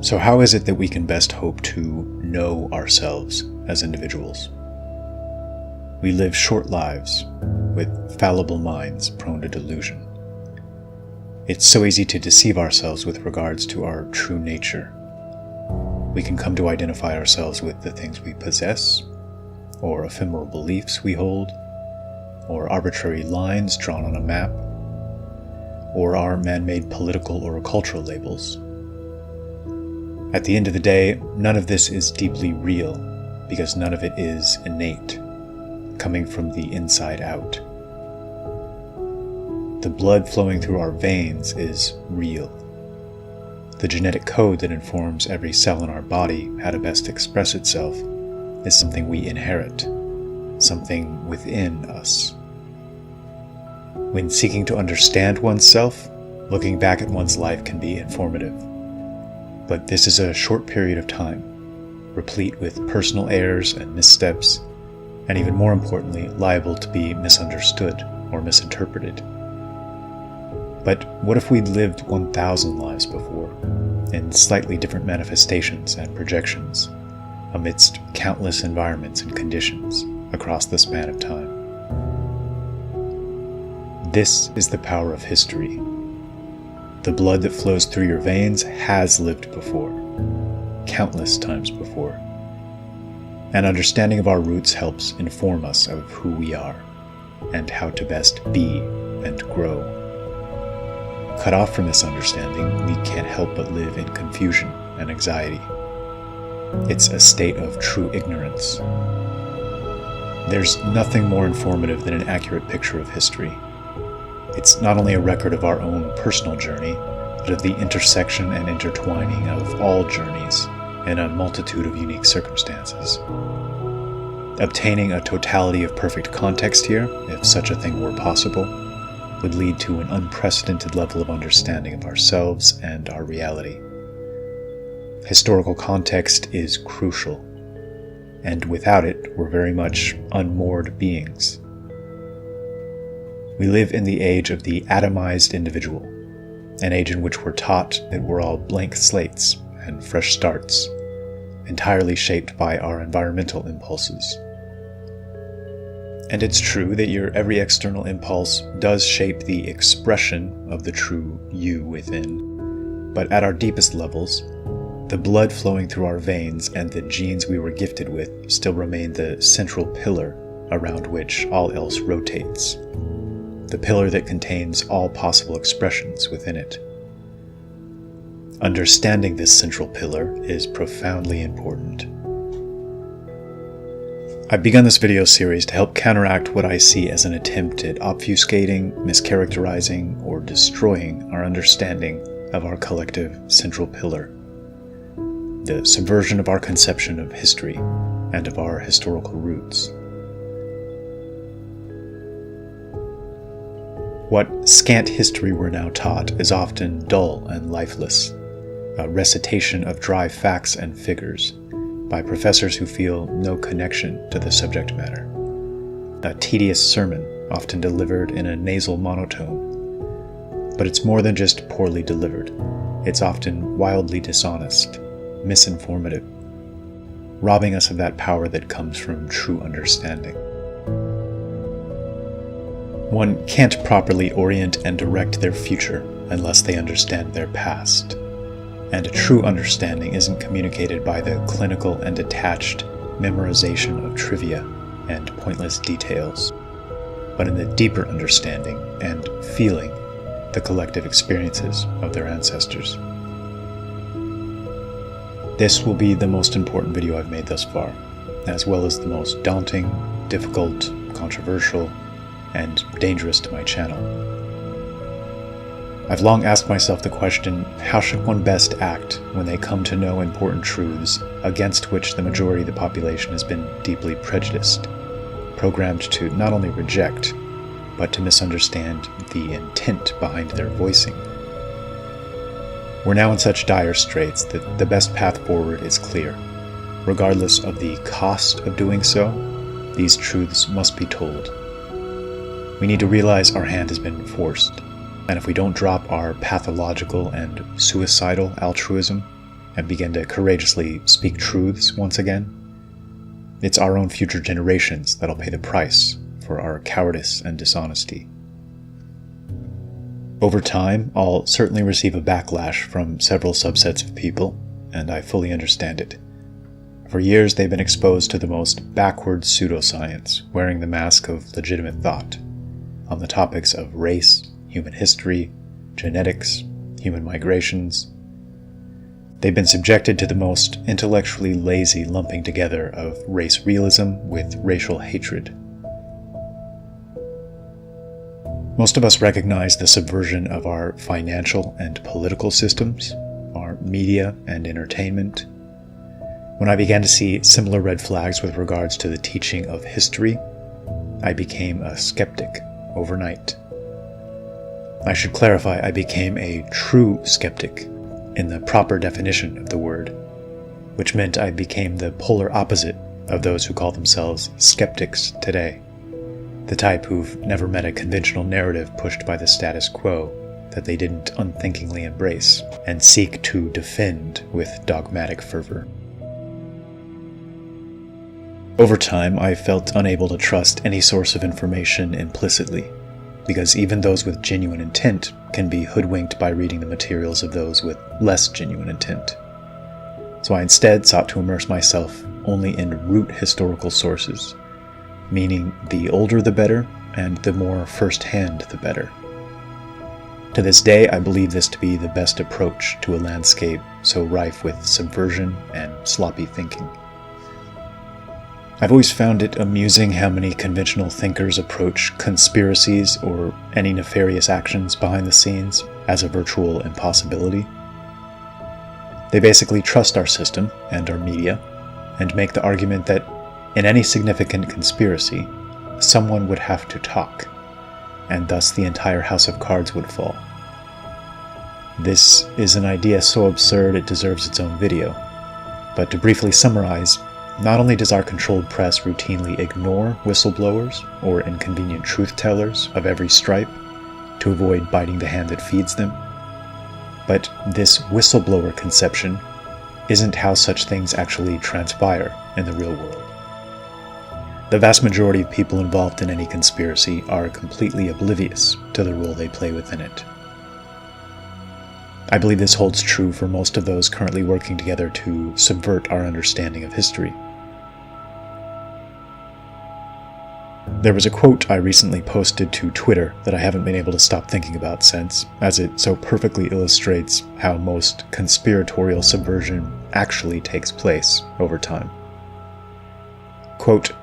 So how is it that we can best hope to know ourselves as individuals? We live short lives with fallible minds prone to delusion. It's so easy to deceive ourselves with regards to our true nature. We can come to identify ourselves with the things we possess, or ephemeral beliefs we hold, or arbitrary lines drawn on a map, or our man-made political or cultural labels. At the end of the day, none of this is deeply real, because none of it is innate, coming from the inside out. The blood flowing through our veins is real. The genetic code that informs every cell in our body how to best express itself is something we inherit, something within us. When seeking to understand oneself, looking back at one's life can be informative. But this is a short period of time, replete with personal errors and missteps, and even more importantly, liable to be misunderstood or misinterpreted. But what if we'd lived 1,000 lives before, in slightly different manifestations and projections, amidst countless environments and conditions across the span of time? This is the power of history. The blood that flows through your veins has lived before, countless times before. An understanding of our roots helps inform us of who we are and how to best be and grow. Cut off from this understanding, we can't help but live in confusion and anxiety. It's a state of true ignorance. There's nothing more informative than an accurate picture of history. It's not only a record of our own personal journey, but of the intersection and intertwining of all journeys in a multitude of unique circumstances. Obtaining a totality of perfect context here, if such a thing were possible, would lead to an unprecedented level of understanding of ourselves and our reality. Historical context is crucial, and without it, we're very much unmoored beings. We live in the age of the atomized individual, an age in which we're taught that we're all blank slates and fresh starts, entirely shaped by our environmental impulses. And it's true that your every external impulse does shape the expression of the true you within, but at our deepest levels, the blood flowing through our veins and the genes we were gifted with still remain the central pillar around which all else rotates. The pillar that contains all possible expressions within it. Understanding this central pillar is profoundly important. I've begun this video series to help counteract what I see as an attempt at obfuscating, mischaracterizing, or destroying our understanding of our collective central pillar. The subversion of our conception of history and of our historical roots. What scant history we're now taught is often dull and lifeless, a recitation of dry facts and figures by professors who feel no connection to the subject matter. A tedious sermon, often delivered in a nasal monotone. But it's more than just poorly delivered. It's often wildly dishonest, misinformative, robbing us of that power that comes from true understanding. One can't properly orient and direct their future unless they understand their past. And a true understanding isn't communicated by the clinical and detached memorization of trivia and pointless details, but in the deeper understanding and feeling the collective experiences of their ancestors. This will be the most important video I've made thus far, as well as the most daunting, difficult, controversial, and dangerous to my channel. I've long asked myself the question, how should one best act when they come to know important truths against which the majority of the population has been deeply prejudiced, programmed to not only reject, but to misunderstand the intent behind their voicing? We're now in such dire straits that the best path forward is clear. Regardless of the cost of doing so, these truths must be told. We need to realize our hand has been forced, and if we don't drop our pathological and suicidal altruism, and begin to courageously speak truths once again, it's our own future generations that'll pay the price for our cowardice and dishonesty. Over time, I'll certainly receive a backlash from several subsets of people, and I fully understand it. For years, they've been exposed to the most backward pseudoscience, wearing the mask of legitimate thought, on the topics of race, human history, genetics, human migrations. They've been subjected to the most intellectually lazy lumping together of race realism with racial hatred. Most of us recognize the subversion of our financial and political systems, our media and entertainment. When I began to see similar red flags with regards to the teaching of history, I became a skeptic overnight. I should clarify, I became a true skeptic in the proper definition of the word, which meant I became the polar opposite of those who call themselves skeptics today, the type who've never met a conventional narrative pushed by the status quo that they didn't unthinkingly embrace and seek to defend with dogmatic fervor. Over time, I felt unable to trust any source of information implicitly, because even those with genuine intent can be hoodwinked by reading the materials of those with less genuine intent. So I instead sought to immerse myself only in root historical sources, meaning the older the better, and the more first-hand the better. To this day, I believe this to be the best approach to a landscape so rife with subversion and sloppy thinking. I've always found it amusing how many conventional thinkers approach conspiracies or any nefarious actions behind the scenes as a virtual impossibility. They basically trust our system and our media, and make the argument that in any significant conspiracy, someone would have to talk, and thus the entire house of cards would fall. This is an idea so absurd it deserves its own video, but to briefly summarize, not only does our controlled press routinely ignore whistleblowers or inconvenient truth-tellers of every stripe to avoid biting the hand that feeds them, but this whistleblower conception isn't how such things actually transpire in the real world. The vast majority of people involved in any conspiracy are completely oblivious to the role they play within it. I believe this holds true for most of those currently working together to subvert our understanding of history. There was a quote I recently posted to Twitter that I haven't been able to stop thinking about since, as it so perfectly illustrates how most conspiratorial subversion actually takes place over time. Quote,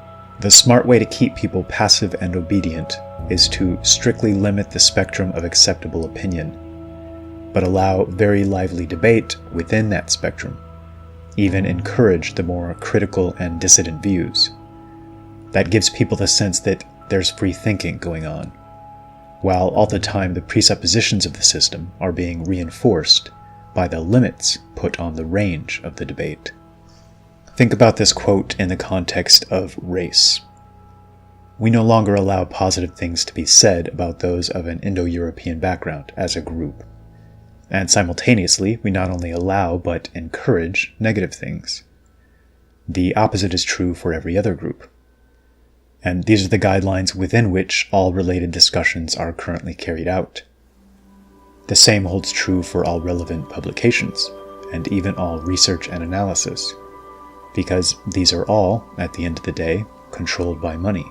"The smart way to keep people passive and obedient is to strictly limit the spectrum of acceptable opinion, but allow very lively debate within that spectrum, even encourage the more critical and dissident views. That gives people the sense that there's free thinking going on, while all the time the presuppositions of the system are being reinforced by the limits put on the range of the debate." Think about this quote in the context of race. We no longer allow positive things to be said about those of an Indo-European background as a group. And simultaneously, we not only allow but encourage negative things. The opposite is true for every other group. And these are the guidelines within which all related discussions are currently carried out. The same holds true for all relevant publications, and even all research and analysis, because these are all, at the end of the day, controlled by money.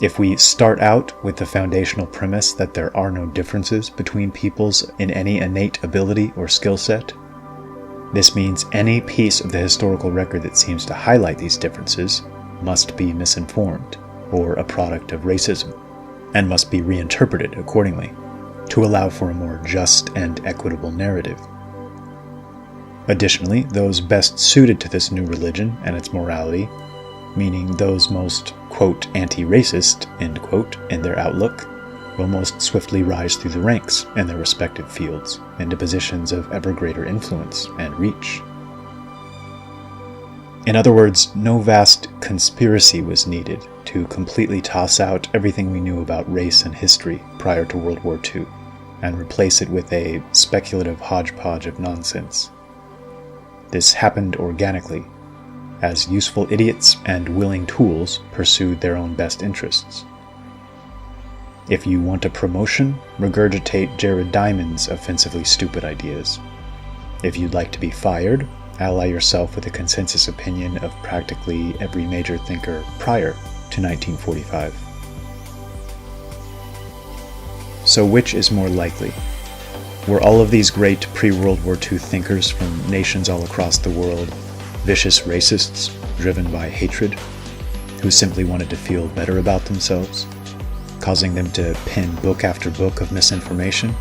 If we start out with the foundational premise that there are no differences between peoples in any innate ability or skill set, this means any piece of the historical record that seems to highlight these differences must be misinformed or a product of racism, and must be reinterpreted accordingly to allow for a more just and equitable narrative. Additionally, those best suited to this new religion and its morality, meaning those most, quote, anti-racist, end quote, in their outlook, will most swiftly rise through the ranks in their respective fields into positions of ever greater influence and reach. In other words, no vast conspiracy was needed to completely toss out everything we knew about race and history prior to World War II, and replace it with a speculative hodgepodge of nonsense This happened organically, as useful idiots and willing tools pursued their own best interests. If you want a promotion, regurgitate Jared Diamond's offensively stupid ideas. If you'd like to be fired, ally yourself with a consensus opinion of practically every major thinker prior to 1945. So which is more likely? Were all of these great pre-World War II thinkers from nations all across the world vicious racists driven by hatred, who simply wanted to feel better about themselves, causing them to pen book after book of misinformation?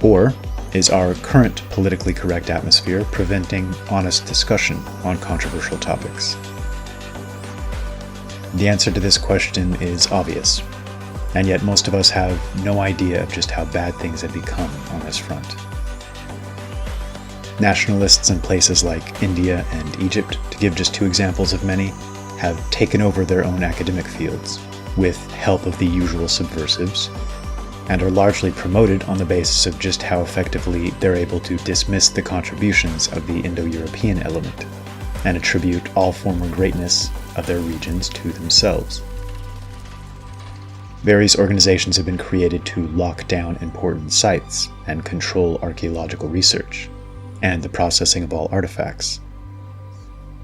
Or is our current politically correct atmosphere preventing honest discussion on controversial topics? The answer to this question is obvious, and yet most of us have no idea of just how bad things have become on this front. Nationalists in places like India and Egypt, to give just two examples of many, have taken over their own academic fields, with help of the usual subversives, and are largely promoted on the basis of just how effectively they're able to dismiss the contributions of the Indo-European element, and attribute all former greatness of their regions to themselves. Various organizations have been created to lock down important sites and control archaeological research, and the processing of all artifacts.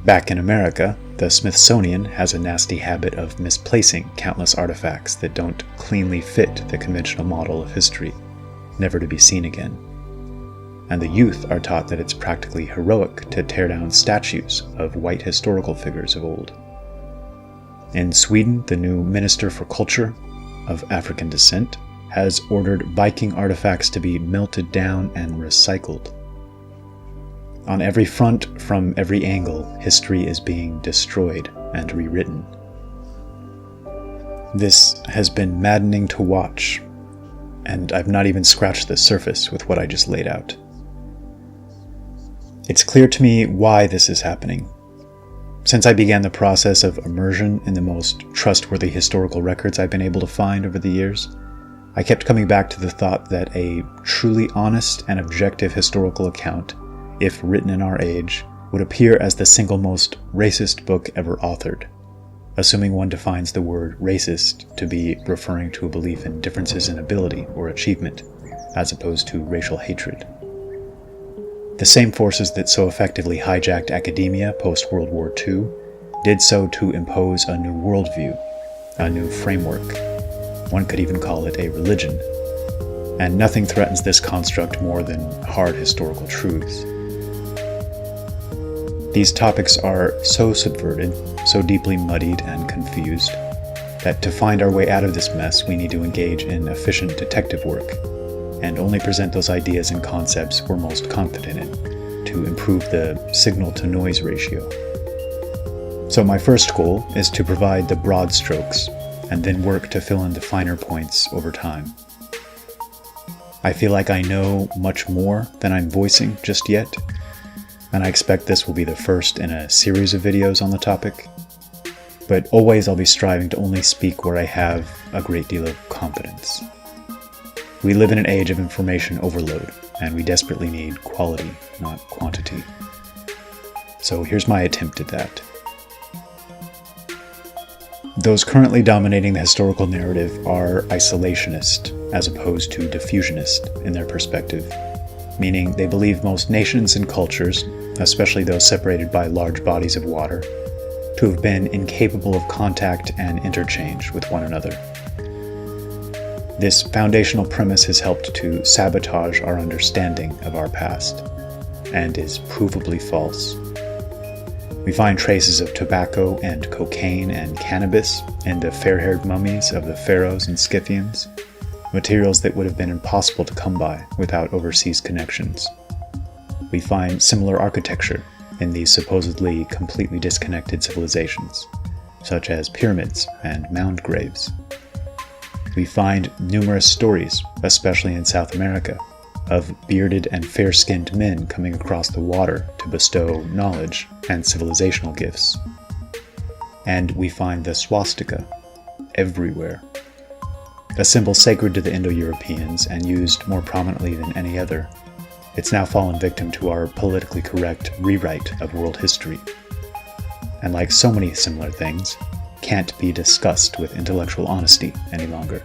Back in America, the Smithsonian has a nasty habit of misplacing countless artifacts that don't cleanly fit the conventional model of history, never to be seen again. And the youth are taught that it's practically heroic to tear down statues of white historical figures of old. In Sweden, the new Minister for Culture, of African descent, has ordered Viking artifacts to be melted down and recycled. On every front, from every angle, history is being destroyed and rewritten. This has been maddening to watch, and I've not even scratched the surface with what I just laid out. It's clear to me why this is happening. Since I began the process of immersion in the most trustworthy historical records I've been able to find over the years, I kept coming back to the thought that a truly honest and objective historical account, if written in our age, would appear as the single most racist book ever authored, assuming one defines the word racist to be referring to a belief in differences in ability or achievement, as opposed to racial hatred. The same forces that so effectively hijacked academia post-World War II did so to impose a new worldview, a new framework. One could even call it a religion. And nothing threatens this construct more than hard historical truths. These topics are so subverted, so deeply muddied and confused, that to find our way out of this mess we need to engage in efficient detective work, and only present those ideas and concepts we're most confident in, to improve the signal-to-noise ratio. So my first goal is to provide the broad strokes, and then work to fill in the finer points over time. I feel like I know much more than I'm voicing just yet, and I expect this will be the first in a series of videos on the topic, but always I'll be striving to only speak where I have a great deal of confidence. We live in an age of information overload, and we desperately need quality, not quantity. So here's my attempt at that. Those currently dominating the historical narrative are isolationist, as opposed to diffusionist in their perspective, meaning they believe most nations and cultures, especially those separated by large bodies of water, to have been incapable of contact and interchange with one another. This foundational premise has helped to sabotage our understanding of our past, and is provably false. We find traces of tobacco and cocaine and cannabis in the fair-haired mummies of the pharaohs and Scythians, materials that would have been impossible to come by without overseas connections. We find similar architecture in these supposedly completely disconnected civilizations, such as pyramids and mound graves. We find numerous stories, especially in South America, of bearded and fair-skinned men coming across the water to bestow knowledge and civilizational gifts. And we find the swastika everywhere, a symbol sacred to the Indo-Europeans and used more prominently than any other, It's now fallen victim to our politically correct rewrite of world history, and like so many similar things, can't be discussed with intellectual honesty any longer.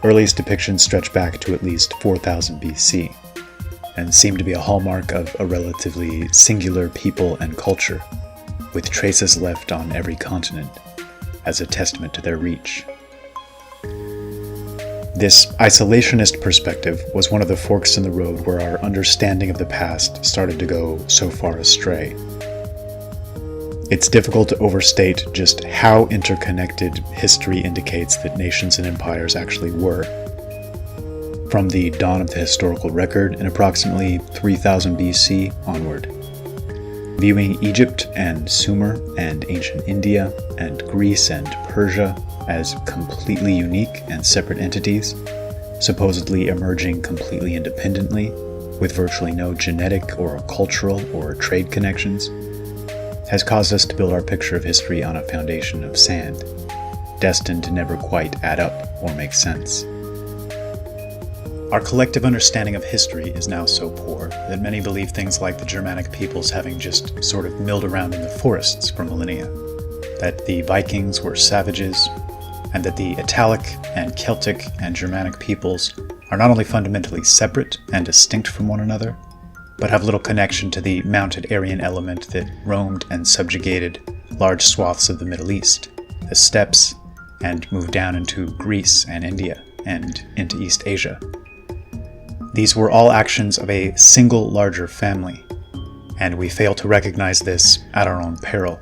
Earliest depictions stretch back to at least 4000 BC, and seem to be a hallmark of a relatively singular people and culture, with traces left on every continent, as a testament to their reach. This isolationist perspective was one of the forks in the road where our understanding of the past started to go so far astray. It's difficult to overstate just how interconnected history indicates that nations and empires actually were. From the dawn of the historical record in approximately 3000 BC onward. Viewing Egypt and Sumer and ancient India and Greece and Persia as completely unique and separate entities, supposedly emerging completely independently, with virtually no genetic or cultural or trade connections, has caused us to build our picture of history on a foundation of sand, destined to never quite add up or make sense. Our collective understanding of history is now so poor that many believe things like the Germanic peoples having just sort of milled around in the forests for millennia, that the Vikings were savages, and that the Italic and Celtic and Germanic peoples are not only fundamentally separate and distinct from one another, but have little connection to the mounted Aryan element that roamed and subjugated large swaths of the Middle East, the steppes, and moved down into Greece and India, and into East Asia. These were all actions of a single larger family, and we fail to recognize this at our own peril,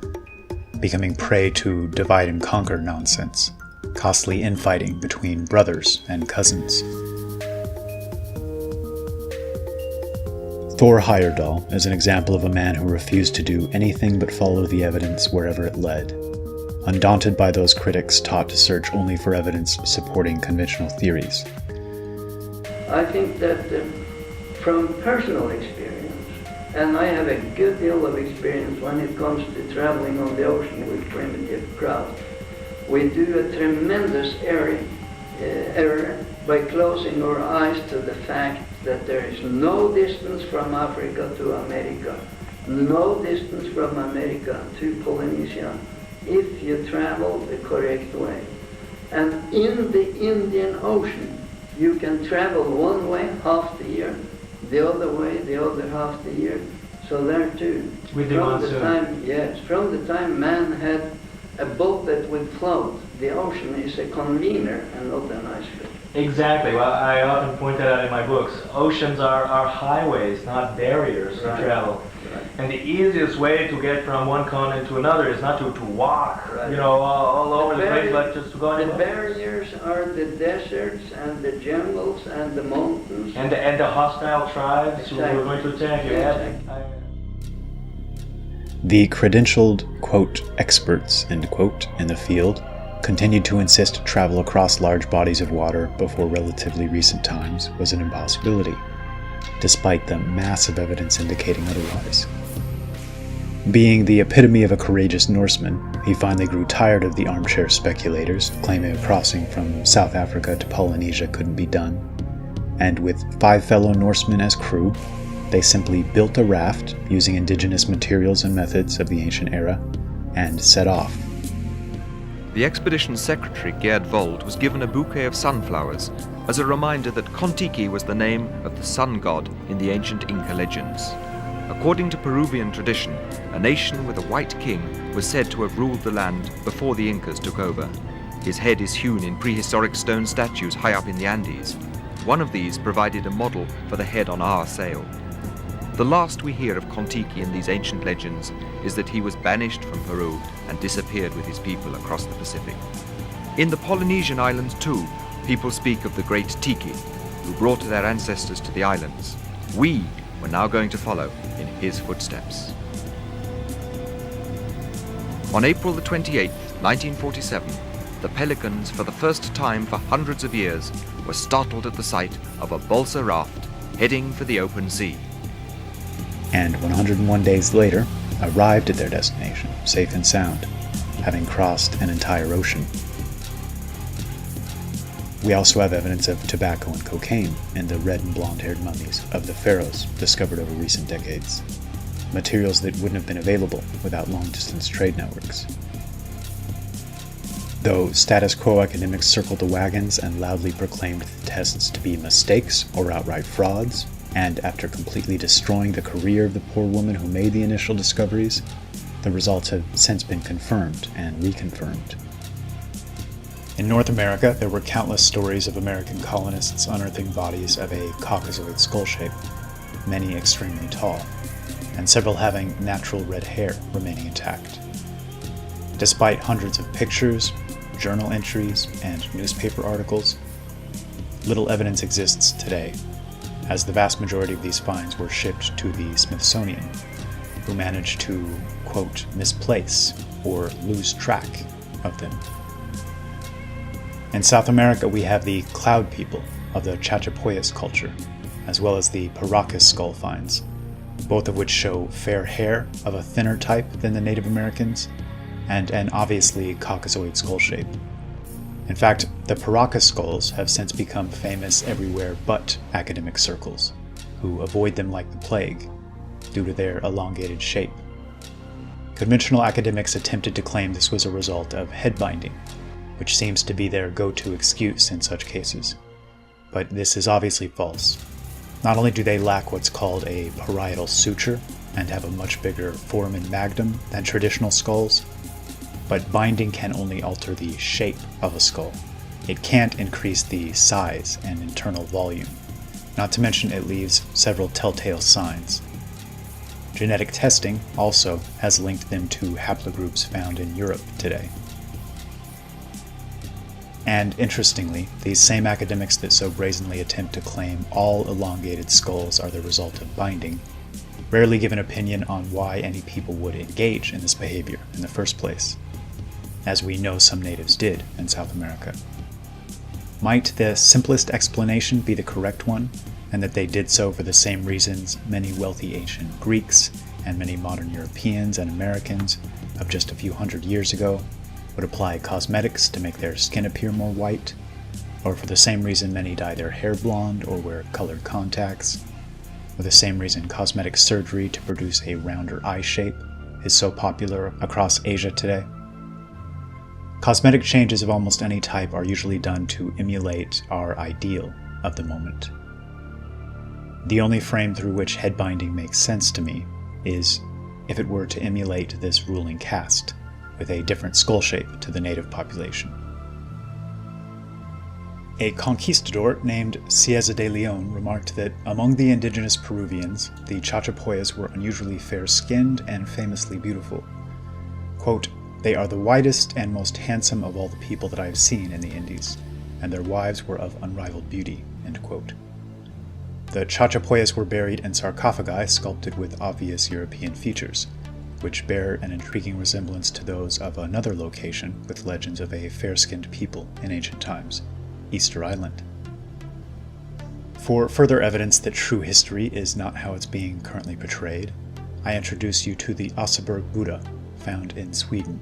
becoming prey to divide and conquer nonsense, costly infighting between brothers and cousins. Thor Heyerdahl is an example of a man who refused to do anything but follow the evidence wherever it led, undaunted by those critics taught to search only for evidence supporting conventional theories. I think that from personal experience, and I have a good deal of experience when it comes to traveling on the ocean with primitive craft, we do a tremendous error by closing our eyes to the fact that there is no distance from Africa to America, no distance from America to Polynesia, if you travel the correct way. And in the Indian Ocean, you can travel one way half the year, the other way the other half the year. So there too, from the time man had a boat that would float, the ocean is a convener and not an ice field. Exactly. Well, I often point that out in my books. Oceans are highways, not barriers to travel. Right. And the easiest way to get from one continent to another is not to walk, all over the place, but just to go on. The barriers are the deserts and the jungles and the mountains. And the hostile tribes who are going to attack you. Exactly. The credentialed, quote, experts, end quote, in the field continued to insist travel across large bodies of water before relatively recent times was an impossibility, despite the massive evidence indicating otherwise. Being the epitome of a courageous Norseman, he finally grew tired of the armchair speculators claiming a crossing from South Africa to Polynesia couldn't be done, and with 5 fellow Norsemen as crew, they simply built a raft using indigenous materials and methods of the ancient era, and set off. The expedition's secretary, Gerd Wold, was given a bouquet of sunflowers as a reminder that Kon-Tiki was the name of the sun god in the ancient Inca legends. According to Peruvian tradition, a nation with a white king was said to have ruled the land before the Incas took over. His head is hewn in prehistoric stone statues high up in the Andes. One of these provided a model for the head on our sail. The last we hear of Kon-Tiki in these ancient legends is that he was banished from Peru and disappeared with his people across the Pacific. In the Polynesian islands too, people speak of the great Tiki, who brought their ancestors to the islands. We were now going to follow in his footsteps. On April the 28th, 1947, the Pelicans, for the first time for hundreds of years, were startled at the sight of a balsa raft heading for the open sea. And 101 days later, arrived at their destination, safe and sound, having crossed an entire ocean. We also have evidence of tobacco and cocaine in the red and blonde-haired mummies of the pharaohs discovered over recent decades, materials that wouldn't have been available without long-distance trade networks. Though status quo academics circled the wagons and loudly proclaimed the tests to be mistakes or outright frauds, and after completely destroying the career of the poor woman who made the initial discoveries, the results have since been confirmed and reconfirmed. In North America, there were countless stories of American colonists unearthing bodies of a Caucasoid skull shape, many extremely tall, and several having natural red hair remaining intact. Despite hundreds of pictures, journal entries, and newspaper articles, little evidence exists today, as the vast majority of these finds were shipped to the Smithsonian, who managed to, quote, misplace or lose track of them. In South America, we have the cloud people of the Chachapoyas culture, as well as the Paracas skull finds, both of which show fair hair of a thinner type than the Native Americans, and an obviously Caucasoid skull shape. In fact, the Paracas skulls have since become famous everywhere but academic circles, who avoid them like the plague, due to their elongated shape. Conventional academics attempted to claim this was a result of head binding, which seems to be their go-to excuse in such cases. But this is obviously false. Not only do they lack what's called a parietal suture, and have a much bigger foramen magnum than traditional skulls, but binding can only alter the shape of a skull. It can't increase the size and internal volume, not to mention it leaves several telltale signs. Genetic testing also has linked them to haplogroups found in Europe today. And interestingly, these same academics that so brazenly attempt to claim all elongated skulls are the result of binding rarely give an opinion on why any people would engage in this behavior in the first place, as we know some natives did in South America. Might the simplest explanation be the correct one, and that they did so for the same reasons many wealthy ancient Greeks and many modern Europeans and Americans of just a few hundred years ago would apply cosmetics to make their skin appear more white, or for the same reason many dye their hair blonde or wear colored contacts, or the same reason cosmetic surgery to produce a rounder eye shape is so popular across Asia today. Cosmetic changes of almost any type are usually done to emulate our ideal of the moment. The only frame through which head binding makes sense to me is if it were to emulate this ruling caste, with a different skull shape to the native population. A conquistador named Cieza de Leon remarked that among the indigenous Peruvians, the Chachapoyas were unusually fair-skinned and famously beautiful. Quote, "They are the whitest and most handsome of all the people that I have seen in the Indies, and their wives were of unrivaled beauty." End quote. The Chachapoyas were buried in sarcophagi sculpted with obvious European features, which bear an intriguing resemblance to those of another location with legends of a fair-skinned people in ancient times, Easter Island. For further evidence that true history is not how it's being currently portrayed, I introduce you to the Oseberg Buddha, found in Sweden,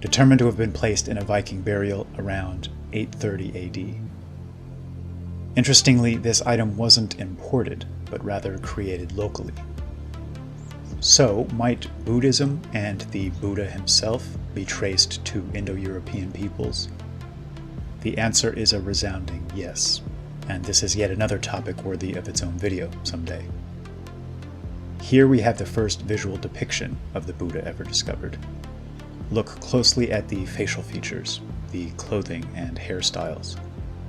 determined to have been placed in a Viking burial around 830 AD. Interestingly, this item wasn't imported, but rather created locally. So, might Buddhism and the Buddha himself be traced to Indo-European peoples? The answer is a resounding yes, and this is yet another topic worthy of its own video someday. Here we have the first visual depiction of the Buddha ever discovered. Look closely at the facial features, the clothing and hairstyles,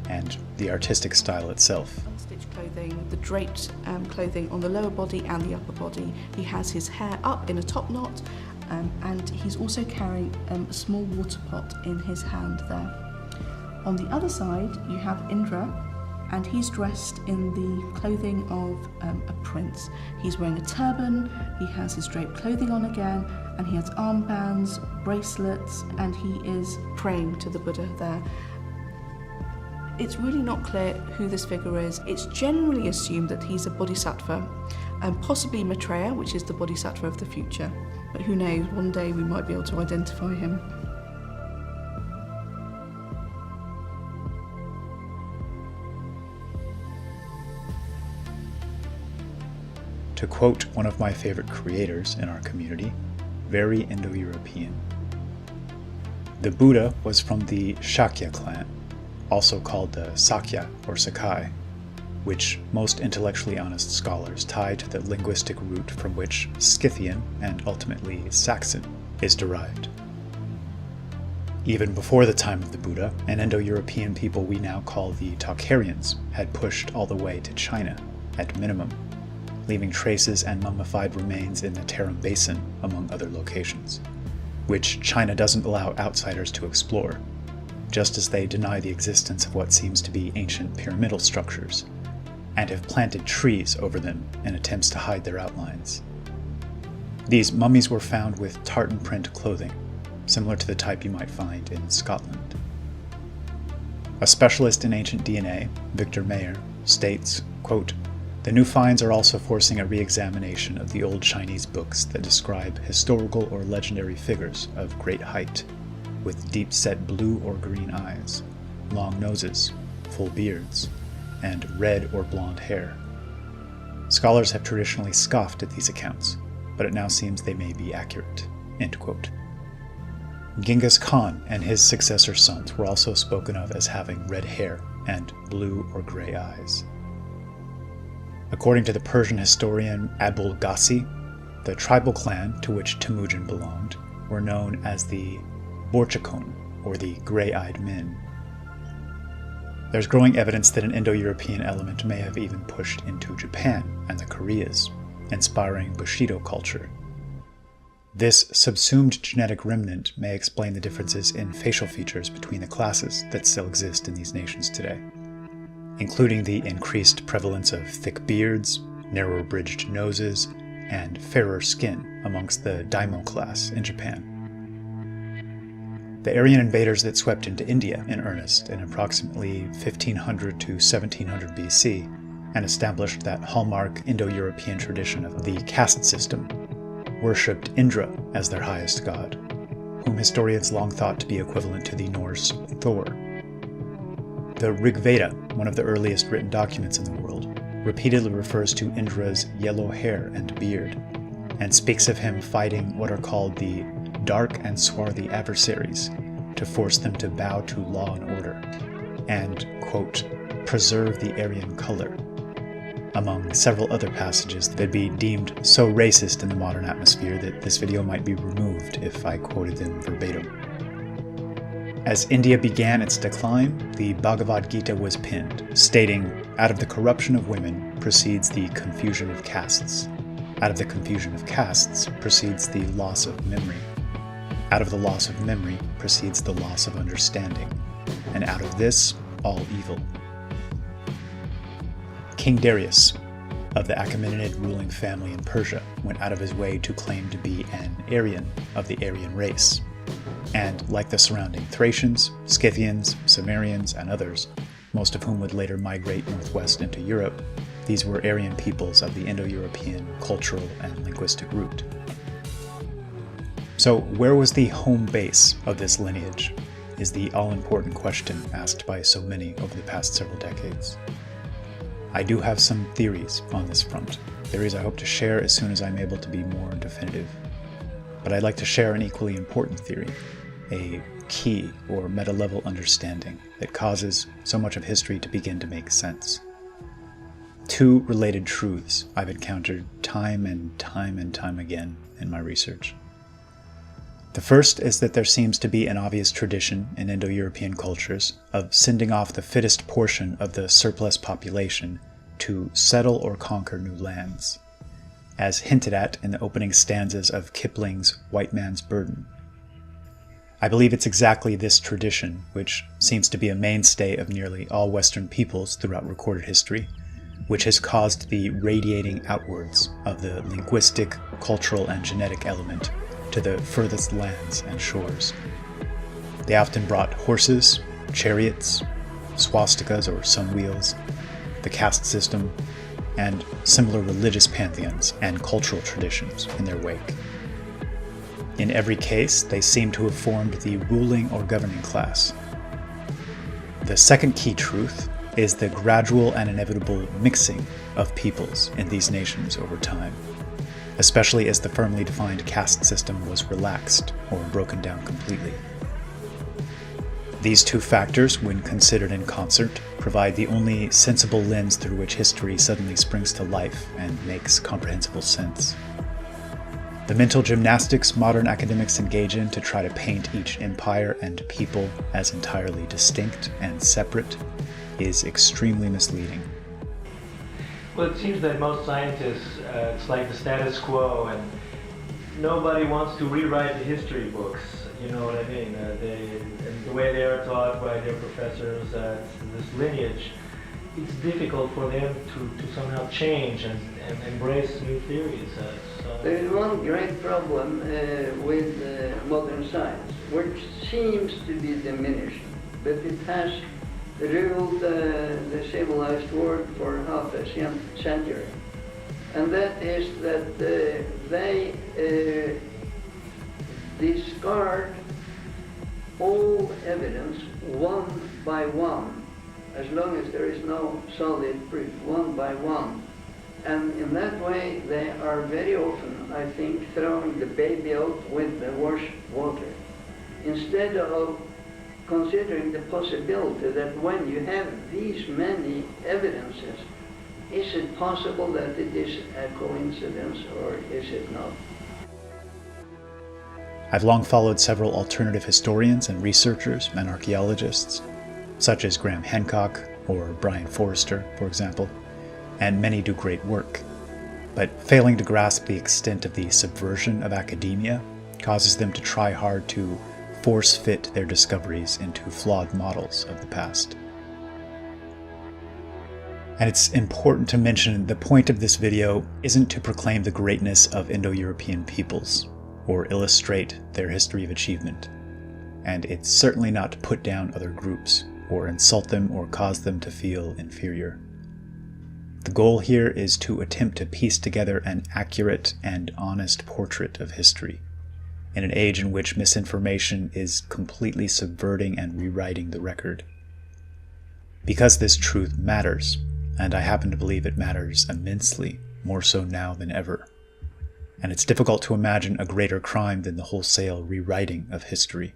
and the artistic style itself. Stitched clothing, the draped clothing on the lower body and the upper body. He has his hair up in a top knot, and he's also carrying a small water pot in his hand there. On the other side, you have Indra, and he's dressed in the clothing of a prince. He's wearing a turban, he has his draped clothing on again, and he has armbands, bracelets, and he is praying to the Buddha there. It's really not clear who this figure is. It's generally assumed that he's a bodhisattva, and possibly Maitreya, which is the bodhisattva of the future. But who knows, one day we might be able to identify him. to quote one of my favorite creators in our community, very Indo-European. The Buddha was from the Shakya clan, also called the Sakya or Sakai, which most intellectually honest scholars tie to the linguistic root from which Scythian and ultimately Saxon is derived. Even before the time of the Buddha, an Indo-European people we now call the Tocharians had pushed all the way to China, at minimum, leaving traces and mummified remains in the Tarim Basin, among other locations, which China doesn't allow outsiders to explore, just as they deny the existence of what seems to be ancient pyramidal structures, and have planted trees over them in attempts to hide their outlines. These mummies were found with tartan print clothing, similar to the type you might find in Scotland. A specialist in ancient DNA, Victor Mayer, states, quote, "The new finds are also forcing a re-examination of the old Chinese books that describe historical or legendary figures of great height, with deep-set blue or green eyes, long noses, full beards, and red or blonde hair. Scholars have traditionally scoffed at these accounts, but it now seems they may be accurate." End quote. Genghis Khan and his successor sons were also spoken of as having red hair and blue or gray eyes. According to the Persian historian Abul Ghazi, the tribal clan to which Temujin belonged were known as the Borchakon, or the gray-eyed men. There's growing evidence that an Indo-European element may have even pushed into Japan and the Koreas, inspiring Bushido culture. This subsumed genetic remnant may explain the differences in facial features between the classes that still exist in these nations today, including the increased prevalence of thick beards, narrow-bridged noses, and fairer skin amongst the daimyo class in Japan. The Aryan invaders that swept into India in earnest in approximately 1500 to 1700 BC and established that hallmark Indo-European tradition of the caste system worshipped Indra as their highest god, whom historians long thought to be equivalent to the Norse Thor. The Rig Veda, one of the earliest written documents in the world, repeatedly refers to Indra's yellow hair and beard, and speaks of him fighting what are called the dark and swarthy adversaries to force them to bow to law and order, and, quote, preserve the Aryan color, among several other passages that'd be deemed so racist in the modern atmosphere that this video might be removed if I quoted them verbatim. As India began its decline, the Bhagavad Gita was penned, stating, "Out of the corruption of women proceeds the confusion of castes. Out of the confusion of castes proceeds the loss of memory. Out of the loss of memory proceeds the loss of understanding. And out of this, all evil." King Darius, of the Achaemenid ruling family in Persia, went out of his way to claim to be an Aryan of the Aryan race. And like the surrounding Thracians, Scythians, Cimmerians, and others, most of whom would later migrate northwest into Europe, these were Aryan peoples of the Indo-European cultural and linguistic root. So where was the home base of this lineage, is the all-important question asked by so many over the past several decades. I do have some theories on this front, theories I hope to share as soon as I'm able to be more definitive. But I'd like to share an equally important theory, a key or meta-level understanding that causes so much of history to begin to make sense. Two related truths I've encountered time and time again in my research. The first is that there seems to be an obvious tradition in Indo-European cultures of sending off the fittest portion of the surplus population to settle or conquer new lands, as hinted at in the opening stanzas of Kipling's White Man's Burden. I believe it's exactly this tradition, which seems to be a mainstay of nearly all Western peoples throughout recorded history, which has caused the radiating outwards of the linguistic, cultural, and genetic element to the furthest lands and shores. They often brought horses, chariots, swastikas or sun wheels, the caste system, and similar religious pantheons and cultural traditions in their wake. In every case, they seem to have formed the ruling or governing class. The second key truth, is the gradual and inevitable mixing of peoples in these nations over time, especially as the firmly defined caste system was relaxed or broken down completely. These two factors, when considered in concert, provide the only sensible lens through which history suddenly springs to life and makes comprehensible sense. The mental gymnastics modern academics engage in to try to paint each empire and people as entirely distinct and separate is extremely misleading. Well, it seems that most scientists, it's like the status quo, and nobody wants to rewrite the history books. You know what I mean? And the way they are taught by their professors, this lineage, it's difficult for them to somehow change and embrace new theories. There is one great problem with modern science, which seems to be diminishing, but it has ruled the civilized world for half a century. And that is that they discard all evidence one by one, as long as there is no solid proof, one by one. And in that way, they are very often, I think, throwing the baby out with the water, instead of considering the possibility that when you have these many evidences, is it possible that it is a coincidence or is it not? I've long followed several alternative historians and researchers and archaeologists, such as Graham Hancock or Brian Forrester, for example, and many do great work. But failing to grasp the extent of the subversion of academia causes them to try hard to force-fit their discoveries into flawed models of the past. And it's important to mention the point of this video isn't to proclaim the greatness of Indo-European peoples or illustrate their history of achievement. And it's certainly not to put down other groups or insult them or cause them to feel inferior. The goal here is to attempt to piece together an accurate and honest portrait of history in an age in which misinformation is completely subverting and rewriting the record. Because this truth matters, and I happen to believe it matters immensely, more so now than ever, and it's difficult to imagine a greater crime than the wholesale rewriting of history.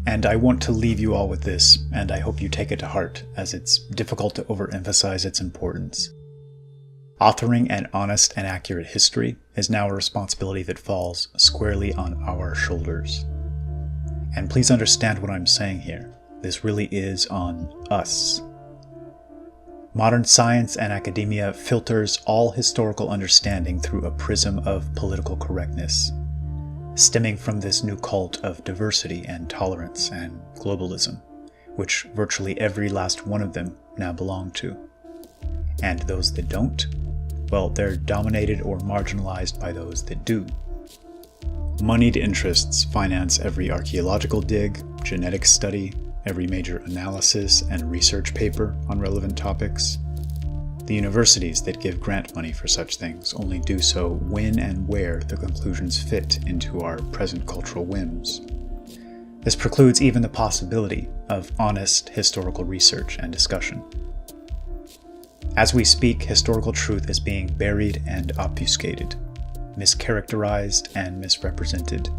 And I want to leave you all with this, and I hope you take it to heart, as it's difficult to overemphasize its importance. Authoring an honest and accurate history is now a responsibility that falls squarely on our shoulders. And please understand what I'm saying here. This really is on us. Modern science and academia filters all historical understanding through a prism of political correctness, stemming from this new cult of diversity and tolerance and globalism, which virtually every last one of them now belong to. And those that don't, well, they're dominated or marginalized by those that do. Moneyed interests finance every archaeological dig, genetic study, every major analysis and research paper on relevant topics. The universities that give grant money for such things only do so when and where the conclusions fit into our present cultural whims. This precludes even the possibility of honest historical research and discussion. As we speak, historical truth is being buried and obfuscated, mischaracterized and misrepresented.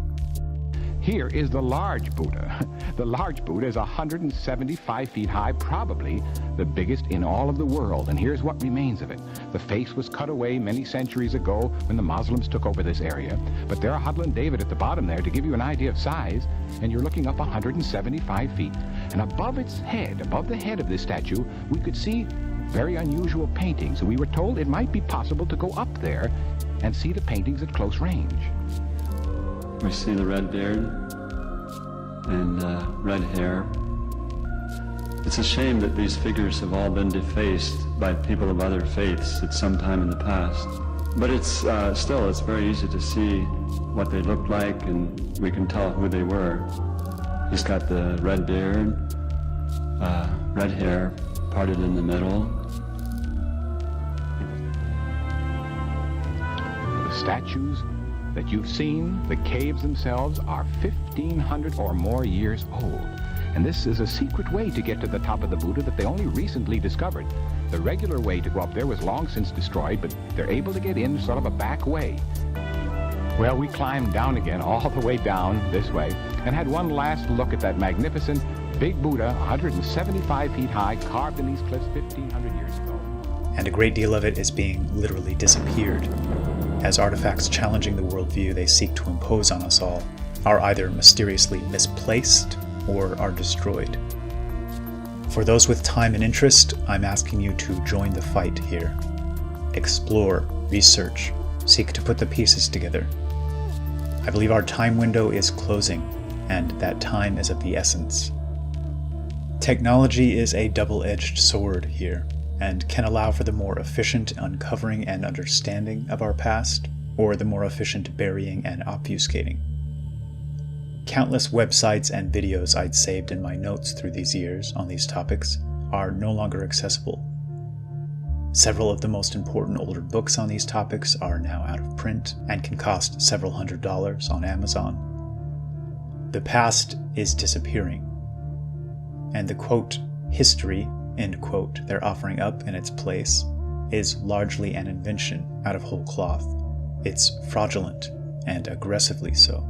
Here is the large Buddha. The large Buddha is 175 feet high, probably the biggest in all of the world, and here's what remains of it. The face was cut away many centuries ago when the Muslims took over this area, but there are Huddle and David at the bottom there to give you an idea of size, and you're looking up 175 feet. And above its head, above the head of this statue, we could see very unusual paintings. We were told it might be possible to go up there and see the paintings at close range. We see the red beard and red hair. It's a shame that these figures have all been defaced by people of other faiths at some time in the past. But it's still, it's very easy to see what they looked like, and we can tell who they were. He's got the red beard, red hair, parted in the middle. The statues that you've seen, the caves themselves, are 1,500 or more years old. And this is a secret way to get to the top of the Buddha that they only recently discovered. The regular way to go up there was long since destroyed, but they're able to get in sort of a back way. Well, we climbed down again, all the way down this way, and had one last look at that magnificent big Buddha, 175 feet high, carved in these cliffs 1,500 years ago. And a great deal of it is being literally disappeared, as artifacts challenging the worldview they seek to impose on us all are either mysteriously misplaced or are destroyed. For those with time and interest, I'm asking you to join the fight here. Explore, research, seek to put the pieces together. I believe our time window is closing, and that time is of the essence. Technology is a double-edged sword here, and can allow for the more efficient uncovering and understanding of our past, or the more efficient burying and obfuscating. Countless websites and videos I'd saved in my notes through these years on these topics are no longer accessible. Several of the most important older books on these topics are now out of print and can cost several $100s on Amazon. The past is disappearing, and the quote, history, end quote, they're offering up in its place is largely an invention out of whole cloth. It's fraudulent, and aggressively so.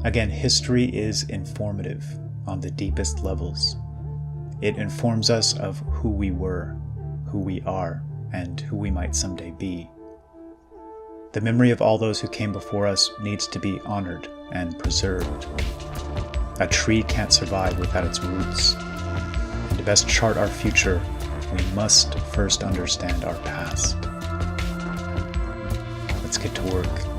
Again, history is informative on the deepest levels. It informs us of who we were, who we are, and who we might someday be. The memory of all those who came before us needs to be honored and preserved. A tree can't survive without its roots. And to best chart our future, we must first understand our past. Let's get to work.